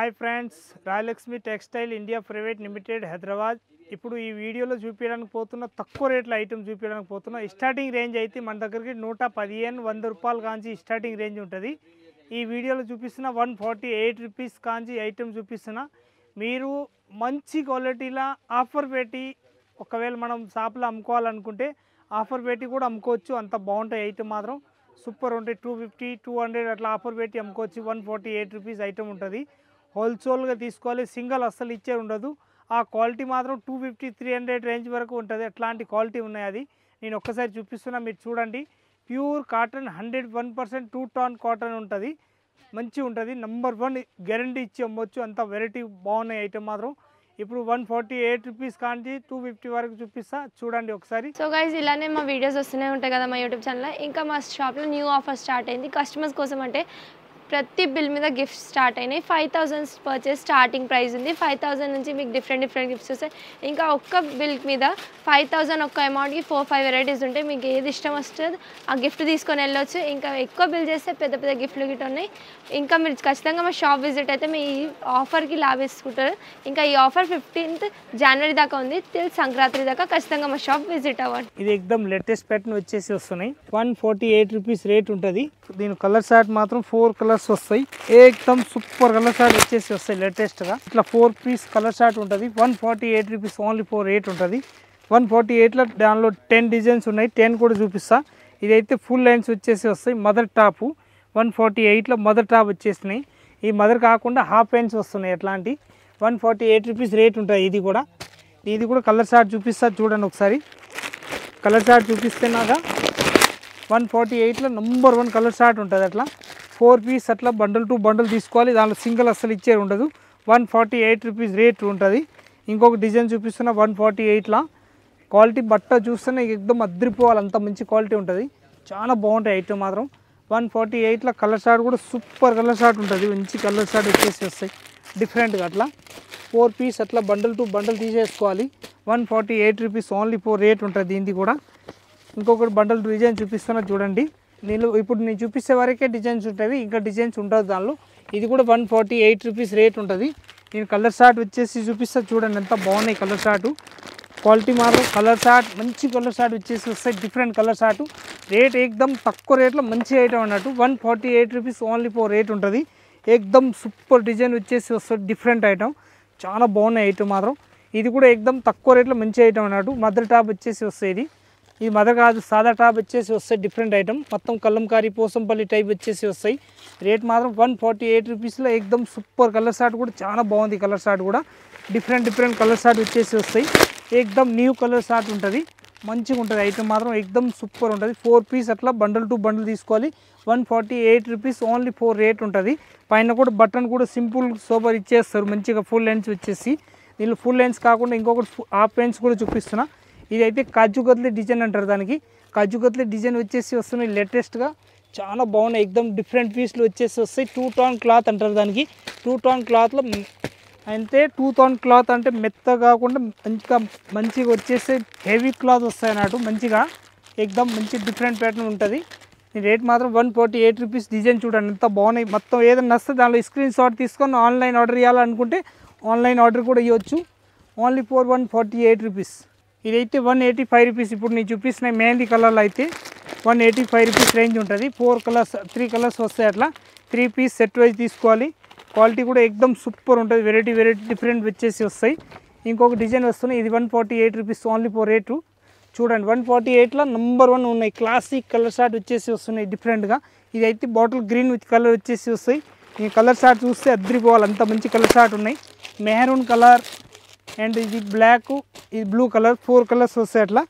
Hi friends, Rayalakshmi textile India private limited Hyderabad. ఇప్పుడు ఈ వీడియోలో చూపించడానికి పోతున్న తక్కువ రేట్ల ఐటమ్ చూపించడానికి పోతున్నా. స్టార్టింగ్ రేంజ్ అయితే మన దగ్గరికి 115-100 రూపాయలు కాంచి స్టార్టింగ్ రేంజ్ ఉంటుంది. ఈ వీడియోలో చూపిస్తున్న 148 రూపీస్ కాంచి ఐటమ్ చూపిస్తున్నా. మీరు మంచి క్వాలిటీలో ఆఫర్ పెట్టి ఒకవేళ మనం షాప్లో అమ్ముకోవాలనుకుంటే ఆఫర్ పెట్టి కూడా అమ్ముకోవచ్చు. అంత బాగుంటాయి ఐటమ్ మాత్రం సూపర్ ఉంటాయి. 250-200 అట్లా ఆఫర్ పెట్టి అమ్ముకోవచ్చు. 148 రూపీస్ ఐటమ్ ఉంటుంది. హోల్సేల్గా తీసుకోవాలి, సింగల్ అస్సలు ఇచ్చే ఉండదు. ఆ క్వాలిటీ మాత్రం 250-300 రేంజ్ వరకు ఉంటుంది. అట్లాంటి క్వాలిటీ ఉన్నాయి. అది నేను ఒక్కసారి చూపిస్తున్నా, మీరు చూడండి. ప్యూర్ కాటన్ 101% 2 టోన్ కాటన్ ఉంటుంది. మంచిగా ఉంటుంది. నెంబర్ 1 గ్యారంటీ ఇచ్చి అమ్మవచ్చు. అంత వెరైటీ బాగున్నాయి ఐటమ్ మాత్రం. ఇప్పుడు 148 రూపీస్ కానీ 250 వరకు చూపిస్తా, చూడండి ఒకసారి. సో గైస్, ఇలానే మా వీడియోస్ వస్తూనే ఉంటాయి కదా మా యూట్యూబ్ ఛానల్లో. ఇంకా మా షాప్లో న్యూ ఆఫర్ స్టార్ట్ అయింది కస్టమర్స్ కోసం. అంటే ప్రతి బిల్ మీద గిఫ్ట్స్ స్టార్ట్ అయినాయి. 5000 పర్చేస్ స్టార్టింగ్ ప్రైస్ ఉంది. 5000 నుంచి మీకు డిఫరెంట్ గిఫ్ట్స్ వస్తాయి. ఇంకా ఒక్క బిల్ మీద 5000 ఒక్క అమౌంట్కి 4-5 వెరైటీస్ ఉంటాయి. మీకు ఏది ఇష్టం వస్తుంది ఆ గిఫ్ట్ తీసుకొని వెళ్ళొచ్చు. ఇంకా ఎక్కువ బిల్ చేస్తే పెద్ద పెద్ద గిఫ్ట్లు గిట్ ఉన్నాయి. ఇంకా మీరు ఖచ్చితంగా మా షాప్ విజిట్ అయితే మీ ఈ ఆఫర్కి లాభేసుకుంటారు. ఇంకా ఈ ఆఫర్ 15th జనవరి దాకా ఉంది. టిల్ సంక్రాంతి దాకా ఖచ్చితంగా మా షాప్ విజిట్ అవ్వండి. ఇది ఎక్దమ్ లేటెస్ట్ ప్యాటర్న్ వచ్చేసి వస్తున్నాయి. 148 రూపీస్ రేట్ ఉంటుంది. దీని కలర్ షార్ట్ మాత్రం 4 కలర్స్ వస్తాయి. ఏకదమ్ సూపర్ కలర్ షార్ట్ వచ్చేసి వస్తాయి లేటెస్ట్ గా. ఇట్లా 4 పీస్ కలర్ షార్ట్ ఉంటుంది. 148 రూపీస్ ఓన్లీ 4 రేట్ ఉంటుంది. 148లో దానిలో 10 డిజైన్స్ ఉన్నాయి. 10 కూడా చూపిస్తా. ఇదైతే ఫుల్ లైన్స్ వచ్చేసి వస్తాయి. మదర్ టాప్ 148లో మదర్ టాప్ వచ్చేసినాయి. ఈ మదర్ కాకుండా హాఫ్ హ్యాండ్స్ వస్తున్నాయి. అట్లాంటి 148 రూపీస్ రేట్ ఉంటుంది. ఇది కూడా కలర్ షార్ట్ చూపిస్తా, చూడండి ఒకసారి. కలర్ షార్ట్ చూపిస్తేనాగా 148లో నెంబర్ 1 కలర్ షార్ట్ ఉంటుంది. అట్లా 4 పీస్ అట్లా బండల్ టు బండల్ తీసుకోవాలి. దాంట్లో సింగిల్ అస్సలు ఇచ్చే ఉండదు. 148 రూపీస్ రేట్ ఉంటుంది. ఇంకొక డిజైన్ చూపిస్తున్న 148లో క్వాలిటీ బట్ట చూస్తేనే ఎక్దమ్ అద్రిపోవాలి, అంత మంచి క్వాలిటీ ఉంటుంది. చాలా బాగుంటాయి ఐటమ్ మాత్రం. 148లో కలర్ షార్ట్ కూడా సూపర్ కలర్ షార్ట్ ఉంటుంది. మంచి కలర్ షార్ట్ వచ్చేసి వస్తాయి డిఫరెంట్గా. అట్లా 4 పీస్ అట్లా బండల్ టు బండల్ తీసేసుకోవాలి. 148 రూపీస్ ఓన్లీ 4 రేట్ ఉంటుంది. దీనికి కూడా ఇంకొకటి బండల్ డిజైన్ చూపిస్తున్నా, చూడండి. ఇప్పుడు నేను చూపిస్తే వరకే డిజైన్స్ ఉంటుంది, ఇంకా డిజైన్స్ ఉంటుంది దానిలో. ఇది కూడా 148 రూపీస్ రేట్ ఉంటుంది. నేను కలర్ షార్ట్ వచ్చేసి చూపిస్తా, చూడండి ఎంత బాగున్నాయి కలర్ షార్ట్. క్వాలిటీ మాత్రం కలర్ షార్ట్ మంచి కలర్ షార్ట్ వచ్చేసి వస్తాయి. Different colour short. రేట్ ఏకదమ్ తక్కువ రేట్లో మంచి ఐటమ్ అన్నట్టు. 148 రూపీస్ ఓన్లీ 4 రేట్ ఉంటుంది. ఏకదమ్ సూపర్ డిజైన్ వచ్చేసి వస్తుంది. డిఫరెంట్ ఐటమ్, చాలా బాగున్నాయి ఐటమ్ మాత్రం. ఇది కూడా ఏకదమ్ తక్కువ రేట్లో మంచి ఐటమ్ అన్నట్టు. మదర్ టాప్ వచ్చేసి వస్తాయి. ఇది మదర్ కాదు, సాదా టాప్ వచ్చేసి వస్తాయి. డిఫరెంట్ ఐటమ్, మొత్తం కల్లంకారీ పోసంపల్లి టైప్ వచ్చేసి వస్తాయి. రేట్ మాత్రం 148 రూపీస్లో ఏకదమ్ సూపర్ కలర్ షార్ట్ కూడా చాలా బాగుంది. కలర్ షార్ట్ కూడా డిఫరెంట్ కలర్ షార్ట్ వచ్చేసి వస్తాయి. ఏకదమ్ న్యూ కలర్ షార్ట్ ఉంటుంది. మంచిగా ఉంటుంది ఐటమ్ మాత్రం. ఏకదమ్ సూపర్ ఉంటుంది. 4 పీస్ అట్లా బండల్ టు బండల్ తీసుకోవాలి. 148 రూపీస్ ఓన్లీ 4 రేట్ ఉంటుంది. పైన కూడా బటన్ కూడా సింపుల్ సూపర్ ఇచ్చేస్తారు మంచిగా. ఫుల్ లెన్స్ వచ్చేసి దీనిలో ఫుల్ లెన్స్ కాకుండా ఇంకొకటి హాఫ్ లెన్స్ కూడా చూపిస్తున్నా. ఇదైతే కాజు కత్లీ డిజైన్ అంటారు. దానికి కాజు కత్లీ డిజైన్ వచ్చేసి వస్తున్నాయి లేటెస్ట్గా. చాలా బాగున్నాయి. ఎక్దమ్ డిఫరెంట్ పీస్లు వచ్చేసి వస్తాయి. 2 టోన్ క్లాత్ అంటారు దానికి. 2 టోన్ క్లాత్లో అంటే 2 టోన్ క్లాత్ అంటే మెత్త కాకుండా మంచిగా వచ్చేసి హెవీ క్లాత్ వస్తాయి అన్నట్టు. మంచిగా ఎక్దమ్ మంచి డిఫరెంట్ ప్యాటర్న్ ఉంటుంది. ఈ రేట్ మాత్రం 148 రూపీస్. డిజైన్ చూడండి ఎంత బాగున్నాయి. మొత్తం ఏదైనా వస్తే దానిలో స్క్రీన్ షాట్ తీసుకొని ఆన్లైన్ ఆర్డర్ ఇవ్వాలనుకుంటే ఆన్లైన్ ఆర్డర్ కూడా ఇవ్వచ్చు. Only 148 rupees. ఇదైతే 185 రూపీస్. ఇప్పుడు నేను చూపిస్తున్న మెహందీ కలర్లో అయితే 185 రూపీస్ రేంజ్ ఉంటుంది. 3 కలర్స్ వస్తాయి. అట్లా 3 పీస్ సెట్ వైజ్ తీసుకోవాలి. క్వాలిటీ కూడా ఎక్దమ్ సూపర్ ఉంటుంది. వెరైటీ డిఫరెంట్ వచ్చేసి వస్తాయి. ఇంకొక డిజైన్ వస్తున్నాయి. ఇది 148 రూపీస్ ఓన్లీ 4 రేటు. చూడండి 148లో నెంబర్ 1 ఉన్నాయి. క్లాసిక్ కలర్ షార్ట్ వచ్చేసి వస్తున్నాయి డిఫరెంట్గా. ఇది అయితే బాటిల్ గ్రీన్ విత్ కలర్ వచ్చేసి వస్తాయి. ఈ కలర్ షార్ట్ చూస్తే అద్రిపోవాలి, అంత మంచి కలర్ షార్ట్ ఉన్నాయి. మెహరూన్ కలర్ అండ్ ఇది బ్లాక్, ఇది బ్లూ కలర్, 4 కలర్స్ వస్తాయి. అట్లా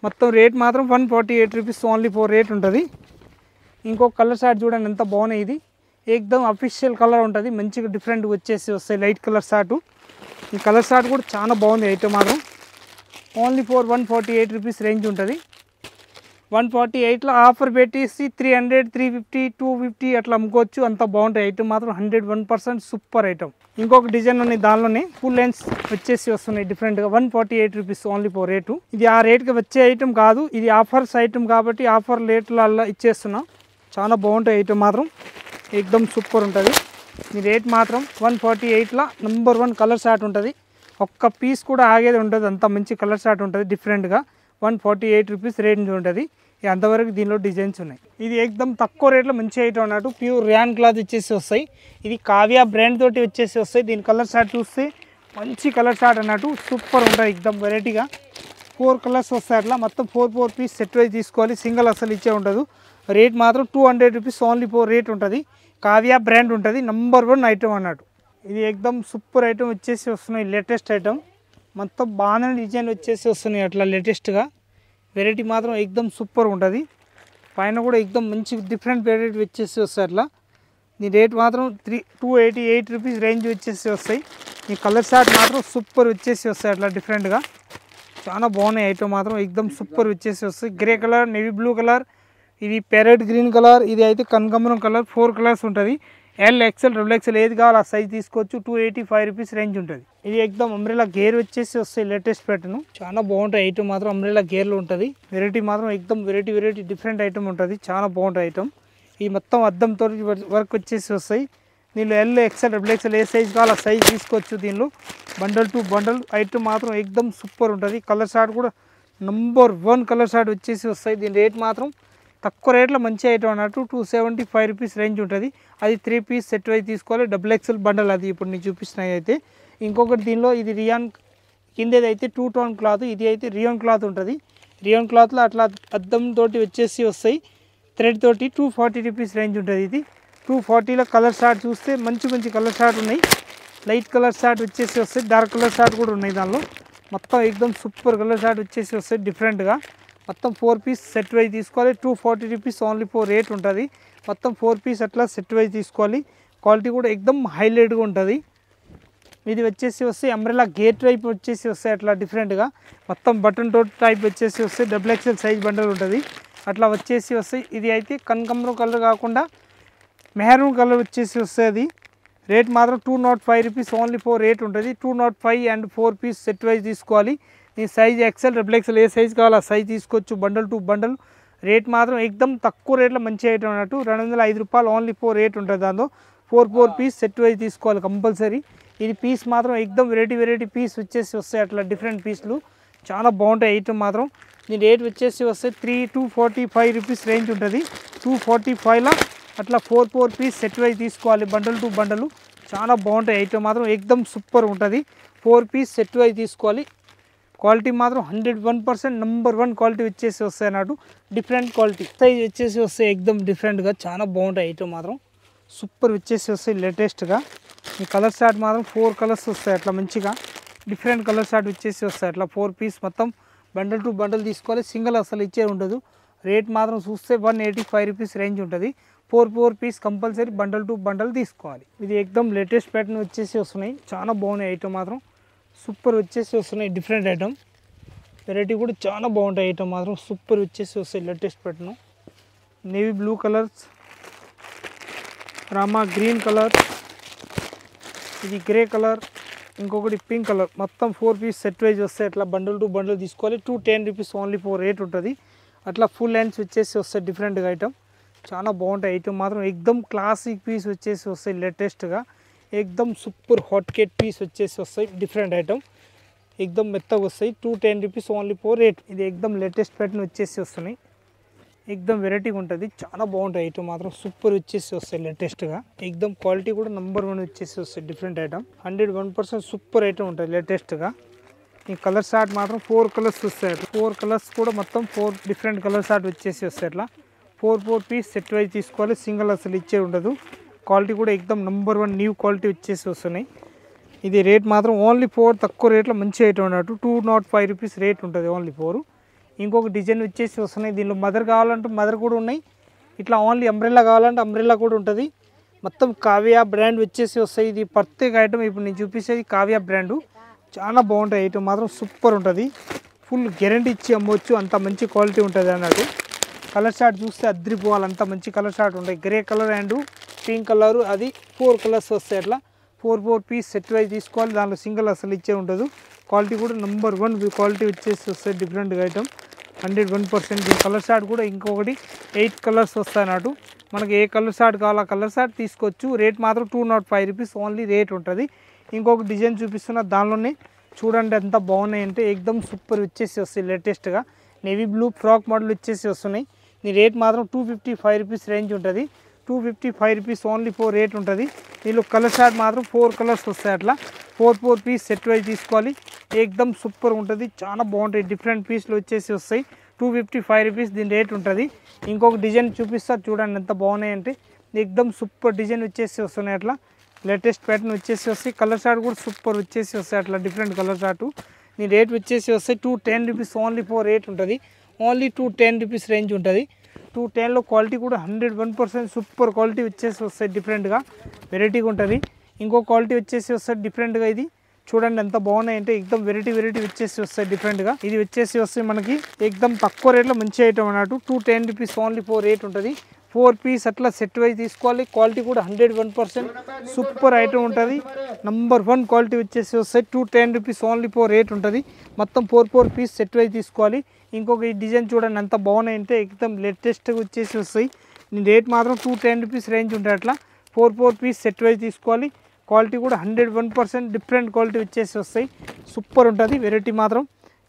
మొత్తం రేట్ మాత్రం 148 రూపీస్ ఓన్లీ 4 రేట్ ఉంటుంది. ఇంకొక కలర్ షార్ట్ చూడండి ఎంత బాగున్నాయి. ఇది ఏకదమ్ అఫీషియల్ కలర్ ఉంటుంది. మంచిగా డిఫరెంట్ వచ్చేసి వస్తాయి. Light colour short. ఈ కలర్ షార్ట్ కూడా చాలా బాగుంది ఐటమ్ మాత్రం. ఓన్లీ 148 రూపీస్ రేంజ్ ఉంటుంది. 148లో ఆఫర్ పెట్టేసి 300, 350, 250 అట్లా అమ్ముకోవచ్చు. అంత బాగుంటాయి ఐటమ్ మాత్రం. 101% సూపర్ ఐటమ్. ఇంకొక డిజైన్ ఉన్నాయి. దానిలోనే ఫుల్ లెన్స్ వచ్చేసి వస్తున్నాయి డిఫరెంట్గా. 148 రూపీస్ ఓన్లీ 4 రేటు. ఇది ఆ రేట్కి వచ్చే ఐటమ్ కాదు, ఇది ఆఫర్స్ ఐటమ్ కాబట్టి ఆఫర్ రేట్లలో ఇచ్చేస్తున్నాం. చాలా బాగుంటాయి ఐటమ్ మాత్రం. ఏకదమ్ సూపర్ ఉంటుంది. ఈ రేట్ మాత్రం 148లా నంబర్ 1 కలర్ షార్ట్ ఉంటుంది. ఒక్క పీస్ కూడా ఆగేది ఉంటుంది, అంత మంచి కలర్ షార్ట్ ఉంటుంది. డిఫరెంట్గా 148 రూపీస్ రేంజ్ ఉంటుంది. అంతవరకు దీనిలో డిజైన్స్ ఉన్నాయి. ఇది ఏకదం తక్కువ రేట్లో మంచి ఐటమ్ అన్నట్టు. ప్యూర్ ర్యాన్ క్లాత్ వచ్చేసి వస్తాయి. ఇది కావ్య బ్రాండ్ తోటి వచ్చేసి వస్తాయి. దీని కలర్ షార్ట్ చూస్తే మంచి కలర్ షార్ట్ అన్నట్టు సూపర్ ఉంటుంది. ఏకదం వెరైటీగా 4 కలర్స్ వస్తాయి. అట్లా మొత్తం 4 పీస్ సెట్ వైజ్ తీసుకోవాలి. సింగిల్ అసలు ఇచ్చే ఉండదు. రేట్ మాత్రం 200 రూపీస్ ఓన్లీ 4 రేట్ ఉంటుంది. కావ్య బ్రాండ్ ఉంటుంది. నంబర్ 1 ఐటమ్ అన్నట్టు. ఇది ఏకదం సూపర్ ఐటమ్ వచ్చేసి వస్తున్నాయి. లేటెస్ట్ ఐటమ్ మొత్తం బాగానే డిజైన్ వచ్చేసి వస్తున్నాయి. అట్లా లేటెస్ట్గా వెరైటీ మాత్రం ఏకదం సూపర్ ఉంటుంది. పైన కూడా ఏకదం మంచి డిఫరెంట్ వెరైటీ వచ్చేసి వస్తాయి. అట్లా దీని రేట్ మాత్రం 288 రూపీస్ రేంజ్ వచ్చేసి వస్తాయి. ఈ కలర్ షార్ట్ మాత్రం సూపర్ వచ్చేసి వస్తాయి. అట్లా డిఫరెంట్గా చాలా బాగున్నాయి ఐటమ్ మాత్రం ఏకదం సూపర్ వచ్చేసి వస్తాయి. Grey colour, navy blue colour, ఇది ప్యారెట్ గ్రీన్ కలర్, ఇది అయితే కనకాంబరం కలర్. 4 కలర్స్ ఉంటుంది. ఎల్, ఎక్సెల్, XXL ఏది కావాలి ఆ సైజ్ తీసుకోవచ్చు. 285 రూపీస్ రేంజ్ ఉంటుంది. ఇది ఏకదం అంబ్రెలా గేర్ వచ్చేసి వస్తాయి. లేటెస్ట్ ప్యాటర్న్ చాలా బాగుంటాయి. ఐటమ్ మాత్రం అంబ్రెలా గేర్లో ఉంటుంది. వెరైటీ మాత్రం ఏకదం వెరైటీ డిఫరెంట్ ఐటమ్ ఉంటుంది. చాలా బాగుంటుంది ఐటమ్. ఈ మొత్తం అద్దంతో వర్క్ వచ్చేసి వస్తాయి. దీనిలో ఎల్, ఎక్సెల్, XXL ఏ సైజ్ కావాలి ఆ సైజ్ తీసుకోవచ్చు. దీనిలో బండల్ టు బండల్ ఐటమ్ మాత్రం ఏకదం సూపర్ ఉంటుంది. కలర్ షార్ట్ కూడా నంబర్ 1 కలర్ షార్ట్ వచ్చేసి వస్తాయి. దీని రేట్ మాత్రం తక్కువ రేట్లో మంచి ఐటమ్ అన్నట్టు 275 రూపీస్ రేంజ్ ఉంటుంది. అది 3 పీస్ సెట్ వైజ్ తీసుకోవాలి. XXL బండల్ అది ఇప్పుడు నేను చూపిస్తున్నాయి. అయితే ఇంకొకటి దీనిలో ఇది రియాన్ కిందేది అయితే 2 టోన్ క్లాత్, ఇది అయితే రియాన్ క్లాత్ ఉంటుంది. రియాన్ క్లాత్లో అట్లా అద్దంతో వచ్చేసి వస్తాయి. థ్రెడ్ తోటి 240 రూపీస్ రేంజ్ ఉంటుంది. ఇది 240లో కలర్ షార్ట్ చూస్తే మంచి కలర్ షార్ట్ ఉన్నాయి. లైట్ కలర్ షార్ట్ వచ్చేసి వస్తాయి. డార్క్ కలర్ షార్ట్ కూడా ఉన్నాయి. దానిలో మొత్తం ఏకదం సూపర్ కలర్ షార్ట్ వచ్చేసి వస్తాయి. డిఫరెంట్గా మొత్తం 4 పీస్ సెట్ వైజ్ తీసుకోవాలి. 240 రూపీస్ ఓన్లీ 4 రేట్ ఉంటుంది. మొత్తం 4 పీస్ అట్లా సెట్ వైజ్ తీసుకోవాలి. క్వాలిటీ కూడా ఏకదం హైలైట్గా ఉంటుంది. ఇది వచ్చేసి వస్తే అంబ్రెలా గేట్ టైప్ వచ్చేసి వస్తాయి. అట్లా డిఫరెంట్గా మొత్తం బటన్ టోట్ టైప్ వచ్చేసి వస్తాయి. XXL సైజ్ బండల్ ఉంటుంది. అట్లా వచ్చేసి వస్తాయి. ఇది అయితే కనకాంబరం కలర్ కాకుండా మెహరూన్ కలర్ వచ్చేసి వస్తుంది. అది రేట్ మాత్రం 205 రూపీస్ ఓన్లీ 4 రేట్ ఉంటుంది. 205 అండ్ 4 పీస్ సెట్ వైజ్ తీసుకోవాలి. ఈ సైజ్ ఎక్సెల్, XXL ఏ సైజ్ కావాలో ఆ సైజ్ తీసుకోవచ్చు. బండల్ టు బండల్ రేట్ మాత్రం ఏకదం తక్కువ రేట్లో మంచి ఐటమ్ అన్నట్టు 205 రూపాయలు ఓన్లీ 4 రేట్ ఉంటుంది. దాంతో 4 పీస్ సెట్ వైజ్ తీసుకోవాలి కంపల్సరీ. ఇది పీస్ మాత్రం ఏకదం వెరైటీ పీస్ వచ్చేసి వస్తాయి. అట్లా డిఫరెంట్ పీస్లు చాలా బాగుంటాయి ఐటమ్ మాత్రం. దీని రేట్ వచ్చేసి వస్తే 245 రూపీస్ రేంజ్ ఉంటుంది. 245లో అట్లా 4 పీస్ సెట్ వైజ్ తీసుకోవాలి. బండల్ టు బండలు చాలా బాగుంటాయి ఐటమ్ మాత్రం ఏకదం సూపర్ ఉంటుంది. 4 పీస్ సెట్ వైజ్ తీసుకోవాలి. క్వాలిటీ మాత్రం 101% నంబర్ 1 క్వాలిటీ వచ్చేసి వస్తాయి అన్నట్టు. డిఫరెంట్ క్వాలిటీ సైజ్ వచ్చేసి వస్తాయి. ఏకదం డిఫరెంట్గా చాలా బాగుంటాయి ఐటమ్ మాత్రం సూపర్ వచ్చేసి వస్తాయి. లేటెస్ట్గా ఈ కలర్ షార్ట్ మాత్రం 4 కలర్స్ వస్తాయి. అట్లా మంచిగా డిఫరెంట్ కలర్ షార్ట్ వచ్చేసి వస్తాయి. అట్లా 4 పీస్ మొత్తం బండల్ టు బండల్ తీసుకోవాలి. సింగిల్ అసలు ఇచ్చే ఉండదు. రేట్ మాత్రం చూస్తే 185 రూపీస్ రేంజ్ ఉంటుంది. 4 piece compulsory bundle to bundle తీసుకోవాలి. ఇది ఏకదం లేటెస్ట్ ప్యాటర్న్ వచ్చేసి వస్తున్నాయి. చాలా బాగున్నాయి ఐటమ్ మాత్రం సూపర్ వచ్చేసి వస్తున్నాయి. డిఫరెంట్ ఐటమ్ వెరైటీ కూడా చాలా బాగుంటాయి ఐటమ్ మాత్రం సూపర్ వచ్చేసి వస్తాయి. Latest pattern navy blue colours, Rama green colour, ఇది గ్రే కలర్, ఇంకొకటి పింక్ కలర్. మొత్తం 4 పీస్ సెట్ వైజ్ వస్తాయి. అట్లా బండల్ టు బండల్ తీసుకోవాలి. 210 రూపీస్ ఓన్లీ 4 రేట్ ఉంటుంది. అట్లా ఫుల్ హ్యాండ్స్ వచ్చేసి వస్తాయి. డిఫరెంట్గా ఐటమ్ చాలా బాగుంటాయి ఐటమ్ మాత్రం ఏకదం క్లాసిక్ పీస్ వచ్చేసి వస్తాయి. లేటెస్ట్గా ఏకదం సూపర్ హాట్ కేట్ పీస్ వచ్చేసి వస్తాయి. డిఫరెంట్ ఐటమ్ ఏకదం మెత్తగా వస్తాయి. 210 రూపీస్ ఓన్లీ 4 రేట్. ఇది ఏకదం లేటెస్ట్ ప్యాటర్న్ వచ్చేసి వస్తున్నాయి. ఏకదం వెరైటీగా ఉంటుంది. చాలా బాగుంటాయి ఐటమ్ మాత్రం సూపర్ వచ్చేసి వస్తాయి. లేటెస్ట్గా ఏకదం క్వాలిటీ కూడా నంబర్ 1 వచ్చేసి వస్తాయి. డిఫరెంట్ ఐటమ్ 101% సూపర్ ఐటమ్ ఉంటుంది. లేటెస్ట్గా ఈ కలర్ షార్ట్ మాత్రం 4 కలర్స్ వస్తాయి. 4 కలర్స్ కూడా మొత్తం 4 డిఫరెంట్ కలర్ షార్ట్ వచ్చేసి వస్తాయి. అట్లా 4 పీస్ సెట్ వైజ్ తీసుకోవాలి. సింగిల్ అసలు ఇచ్చే ఉండదు. క్వాలిటీ కూడా ఏకదం నంబర్ 1 న్యూ క్వాలిటీ వచ్చేసి వస్తున్నాయి. ఇది రేట్ మాత్రం ఓన్లీ 4 తక్కువ రేట్లో మంచి ఐటమ్ అన్నట్టు 205 రూపీస్ రేట్ ఉంటుంది. ఓన్లీ 4. ఇంకొక డిజైన్ వచ్చేసి వస్తున్నాయి. దీనిలో మదర్ కావాలంటే మదర్ కూడా ఉన్నాయి. ఇట్లా ఓన్లీ అంబ్రెల్లా కావాలంటే అంబ్రెల్లా కూడా ఉంటుంది. మొత్తం కావ్య బ్రాండ్ వచ్చేసి వస్తాయి. ఇది ప్రత్యేక ఐటమ్ ఇప్పుడు నేను చూపించేది కావ్య బ్రాండు. చాలా బాగుంటాయి ఐటమ్ మాత్రం సూపర్ ఉంటుంది. ఫుల్ గ్యారెంటీ ఇచ్చి అమ్మవచ్చు. అంత మంచి క్వాలిటీ ఉంటుంది అన్నట్టు. కలర్ షార్ట్ చూస్తే అద్రిపోవాలి. అంత మంచి కలర్ షార్ట్ ఉంటాయి. Grey colour and pink colour, అది 4 కలర్స్ వస్తాయి. అట్లా 4 పీస్ సెట్ వైజ్ తీసుకోవాలి. దానిలో సింగిల్ అసలు ఇచ్చే ఉండదు. క్వాలిటీ కూడా నంబర్ 1 క్వాలిటీ వచ్చేసి వస్తాయి. Different item 101%. ఈ కలర్ షార్ట్ కూడా ఇంకొకటి 8 కలర్స్ వస్తాయి అన్నట్టు. మనకి ఏ కలర్ షార్ట్ కావాలో ఆ కలర్ షార్ట్ తీసుకోవచ్చు. రేట్ మాత్రం 205 రూపీస్ ఓన్లీ రేట్ ఉంటుంది. ఇంకొక డిజైన్ చూపిస్తున్న దానిలోనే చూడండి ఎంత బాగున్నాయంటే ఎక్దమ్ సూపర్ వచ్చేసి వస్తాయి. లేటెస్ట్గా నేవీ బ్లూ ఫ్రాక్ మోడల్ వచ్చేసి వస్తున్నాయి. ఈ రేట్ మాత్రం 255 రూపీస్ రేంజ్ ఉంటుంది. 255 రూపీస్ ఓన్లీ 4 రేట్ ఉంటుంది. దీనిలో కలర్ షార్ట్ మాత్రం 4 కలర్స్ వస్తాయి. అట్లా 4 పీస్ సెట్ వైజ్ తీసుకోవాలి. ఎక్దమ్ సూపర్ ఉంటుంది, చాలా బాగుంటాయి. డిఫరెంట్ పీస్లు వచ్చేసి వస్తాయి. 255 రూపీస్ దీని రేట్ ఉంటుంది. ఇంకొక డిజైన్ చూపిస్తా చూడండి ఎంత బాగున్నాయంటే ఎక్దమ్ సూపర్ డిజైన్ వచ్చేసి వస్తున్నాయి. అట్లా లేటెస్ట్ ప్యాటర్న్ వచ్చేసి వస్తాయి. కలర్ షార్ట్ కూడా సూపర్ వచ్చేసి వస్తాయి. అట్లా డిఫరెంట్ కలర్ షార్ట్ దీని రేట్ వచ్చేసి వస్తాయి 210 రూపీస్ ఓన్లీ 4 రేట్ ఉంటుంది. ఓన్లీ 210 రూపీస్ రేంజ్ ఉంటుంది. 210లో క్వాలిటీ కూడా 101% సూపర్ క్వాలిటీ వచ్చేసి వస్తాయి. డిఫరెంట్గా వెరైటీగా ఉంటుంది. ఇంకో క్వాలిటీ వచ్చేసి వస్తాయి డిఫరెంట్గా. ఇది చూడండి ఎంత బాగున్నాయంటే ఎక్దమ్ వెరైటీ వచ్చేసి వస్తాయి డిఫరెంట్గా. ఇది వచ్చేసి వస్తాయి మనకి ఎక్దమ్ తక్కువ రేట్లో మంచి ఐటమ్ అన్నట్టు. 210 రూపీస్ ఓన్లీ 4 రేట్ ఉంటుంది. 4 పీస్ అట్లా సెట్ వైజ్ తీసుకోవాలి. క్వాలిటీ కూడా 101% సూపర్ ఐటమ్ ఉంటుంది. నంబర్ 1 క్వాలిటీ వచ్చేసి వస్తాయి. 210 రూపీస్ ఓన్లీ 4 రేట్ ఉంటుంది. మొత్తం 4 పీస్ సెట్ వైజ్ తీసుకోవాలి. ఇంకొక ఈ డిజైన్ చూడండి ఎంత బాగున్నాయంటే ఎక్దమ్ లేటెస్ట్గా వచ్చేసి వస్తాయి. రేట్ మాత్రం 210 రూపీస్ రేంజ్ ఉంటుంది. అట్లా 4 పీస్ సెట్ వైజ్ తీసుకోవాలి. క్వాలిటీ కూడా 101% డిఫరెంట్ క్వాలిటీ వచ్చేసి వస్తాయి. సూపర్ ఉంటుంది వెరైటీ మాత్రం.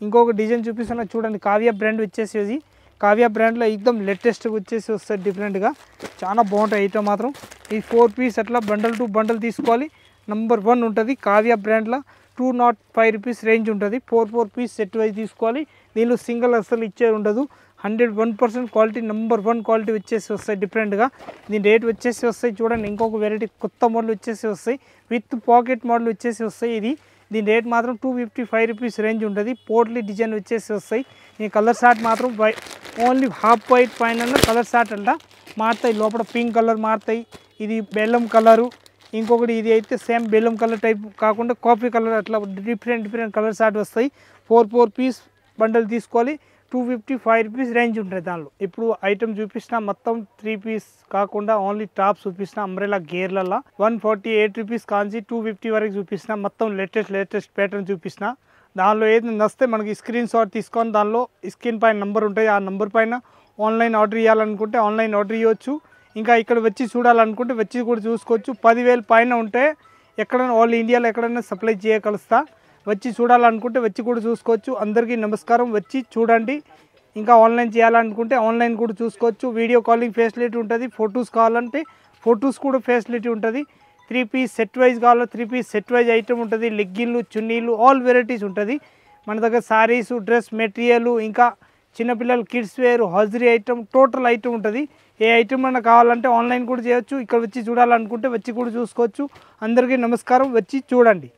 ఇంకొక డిజైన్ చూపిస్తున్నా చూడండి. కావ్య బ్రాండ్ వచ్చేసి కావ్య బ్రాండ్లో ఎక్దమ్ లేటెస్ట్గా వచ్చేసి వస్తాయి డిఫరెంట్గా. చాలా బాగుంటాయి ఐటమ్ మాత్రం. ఈ 4 పీస్ అట్లా బండల్ టు బండల్ తీసుకోవాలి. నంబర్ 1 ఉంటుంది కావ్య బ్రాండ్లో. 205 రూపీస్ రేంజ్ ఉంటుంది. 4 పీస్ సెట్ వైజ్ తీసుకోవాలి. దీనిలో సింగిల్ అసలు ఇచ్చేది ఉండదు. 101% క్వాలిటీ నంబర్ 1 క్వాలిటీ వచ్చేసి వస్తాయి డిఫరెంట్గా. దీని రేట్ వచ్చేసి వస్తాయి చూడండి. ఇంకొక వెరైటీ కొత్త మోడల్ వచ్చేసి వస్తాయి. విత్ పాకెట్ మోడల్ వచ్చేసి వస్తాయి. ఇది దీని రేట్ మాత్రం 255 రూపీస్ రేంజ్ ఉంటుంది. పోర్ట్లీ డిజైన్ వచ్చేసి వస్తాయి. ఈ కలర్ షార్ట్ మాత్రం ఓన్లీ హాఫ్ వైట్ పైన కలర్ షార్ట్ అంట మారుతాయి. లోపల పింక్ కలర్ మారుతాయి. ఇది బెల్లం కలరు. ఇంకొకటి ఇది అయితే సేమ్ బెల్లం కలర్ టైప్ కాకుండా కాఫీ కలర్ అట్లా డిఫరెంట్ కలర్ షార్ట్ వస్తాయి. 4 పీస్ బండల్ తీసుకోవాలి. 255 రూపీస్ రేంజ్ ఉంటుంది దానిలో. ఇప్పుడు ఐటమ్ చూపించిన మొత్తం 3 పీస్ కాకుండా ఓన్లీ టాప్ చూపించిన అంబ్రెలా గేర్లలో 148 రూపీస్ కాంచి 250 వరకు చూపించిన. మొత్తం లేటెస్ట్ ప్యాటర్న్ చూపించిన. దానిలో ఏది నస్తే మనకి స్క్రీన్ షాట్ తీసుకొని దానిలో స్క్రీన్ పైన నెంబర్ ఉంటుంది. ఆ నెంబర్ పైన ఆన్లైన్ ఆర్డర్ ఇవ్వాలనుకుంటే ఆన్లైన్ ఆర్డర్ ఇవ్వచ్చు. ఇంకా ఇక్కడ వచ్చి చూడాలనుకుంటే వచ్చి కూడా చూసుకోవచ్చు. 10,000 పైన ఉంటే ఎక్కడైనా ఆల్ ఇండియాలో ఎక్కడైనా సప్లై చేయగలుస్తా. వచ్చి చూడాలనుకుంటే వచ్చి కూడా చూసుకోవచ్చు. అందరికీ నమస్కారం. వచ్చి చూడండి. ఇంకా ఆన్లైన్ చేయాలనుకుంటే ఆన్లైన్ కూడా చూసుకోవచ్చు. వీడియో కాలింగ్ ఫెసిలిటీ ఉంటుంది. ఫొటోస్ కావాలంటే ఫొటోస్ కూడా ఫెసిలిటీ ఉంటుంది. 3 పీస్ సెట్ వైజ్ కావాలో 3 పీస్ సెట్ వైజ్ ఐటమ్ ఉంటుంది. లెగ్గిన్లు, చున్నీలు ఆల్ వెరైటీస్ ఉంటుంది మన దగ్గర. శారీస్, డ్రెస్ మెటీరియల్, ఇంకా చిన్నపిల్లలు kids wear, hosiery item total item ఉంటుంది. ఏ ఐటమ్ అన్నా కావాలంటే ఆన్లైన్ కూడా చేయొచ్చు. ఇక్కడ వచ్చి చూడాలనుకుంటే వచ్చి కూడా చూసుకోవచ్చు. అందరికీ నమస్కారం. వచ్చి చూడండి.